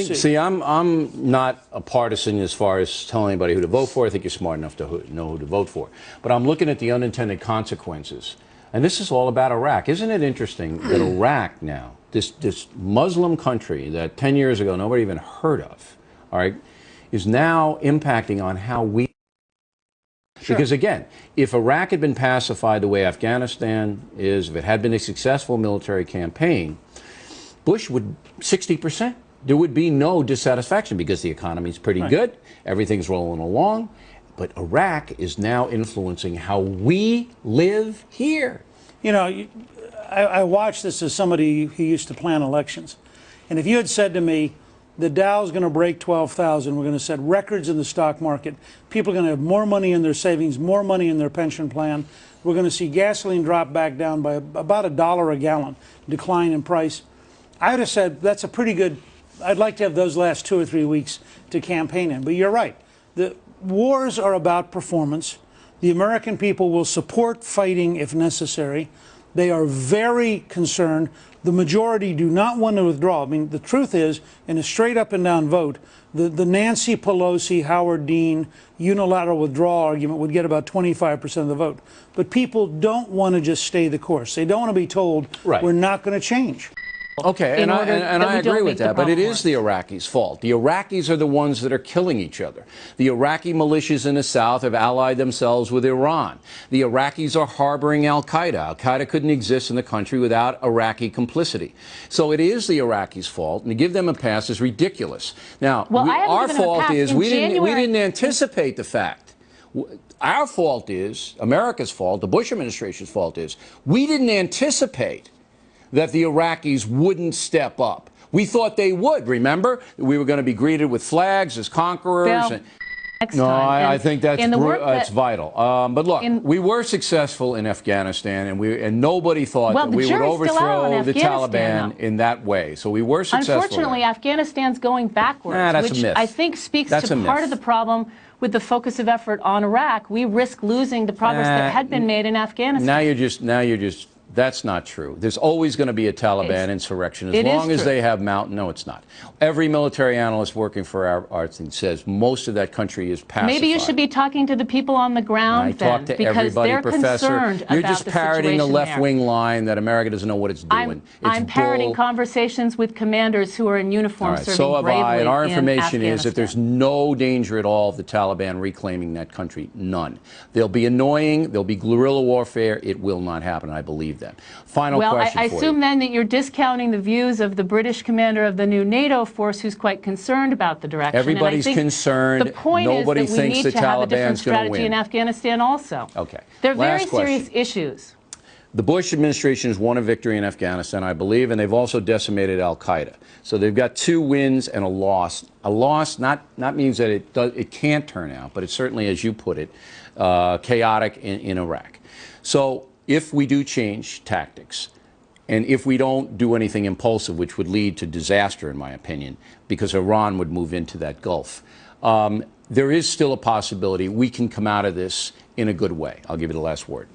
See, I'm not a partisan as far as telling anybody who to vote for. I think you're smart enough to know who to vote for. But I'm looking at the unintended consequences. And this is all about Iraq. Isn't it interesting that Iraq now, this Muslim country that 10 years ago nobody even heard of, all right, is now impacting on how we... Sure. Because again, if Iraq had been pacified the way Afghanistan is, if it had been a successful military campaign, Bush would 60%. There would be no dissatisfaction because the economy's pretty good, everything's rolling along, but Iraq is now influencing how we live here. You know, I watch this as somebody who used to plan elections, and if you had said to me, the Dow's going to break 12,000, we're going to set records in the stock market, people are going to have more money in their savings, more money in their pension plan, we're going to see gasoline drop back down by about $1 a gallon, decline in price, I would have said that's a pretty good... I'd like to have those last 2 or 3 weeks to campaign in. But you're right. The wars are about performance. The American people will support fighting if necessary. They are very concerned. The majority do not want to withdraw. I mean, the truth is, in a straight up and down vote, the Nancy Pelosi, Howard Dean unilateral withdrawal argument would get about 25% of the vote. But people don't want to just stay the course. They don't want to be told, we're not going to change. Okay, and I agree with that, but it is the Iraqis' fault. The Iraqis are the ones that are killing each other. The Iraqi militias in the south have allied themselves with Iran. The Iraqis are harboring al-Qaeda. Al-Qaeda couldn't exist in the country without Iraqi complicity. So it is the Iraqis' fault, and to give them a pass is ridiculous. Now, our fault is we didn't anticipate the fact. Our fault is, America's fault, the Bush administration's fault is, we didn't anticipate that the Iraqis wouldn't step up. We thought they would, remember? We were going to be greeted with flags as conquerors. No, I think that's vital. But look, we were successful in Afghanistan, and nobody thought that we would overthrow the Taliban in that way. So we were successful. Unfortunately, Afghanistan's going backwards, which I think speaks to part of the problem with the focus of effort on Iraq. We risk losing the progress that had been made in Afghanistan. Now you're just that's not true. There's always going to be a Taliban insurrection as long as they have mountain. No, it's not. Every military analyst working for our thing says most of that country is pacified. Maybe you should be talking to the people on the ground then, because they're concerned about the situation there. You're just parroting a left-wing line that America doesn't know what it's doing. I'm parroting conversations with commanders who are in uniform serving bravely in Afghanistan. So have I, and our information is that there's no danger at all of the Taliban reclaiming that country. None. They'll be annoying. There'll be guerrilla warfare. It will not happen. I believe that. Final question for you. I assume then that you're discounting the views of the British commander of the new NATO force who's quite concerned about the direction. Everybody's concerned. The point Nobody is that we thinks need the to have a different Taliban's going to strategy win. in Afghanistan also. Okay. They're very serious issues. The Bush administration has won a victory in Afghanistan, I believe, and they've also decimated al-Qaeda. So they've got 2 wins and a loss. A loss not means that it can't turn out, but it's certainly, as you put it, chaotic in Iraq. So if we do change tactics, and if we don't do anything impulsive, which would lead to disaster, in my opinion, because Iran would move into that Gulf, there is still a possibility we can come out of this in a good way. I'll give you the last word.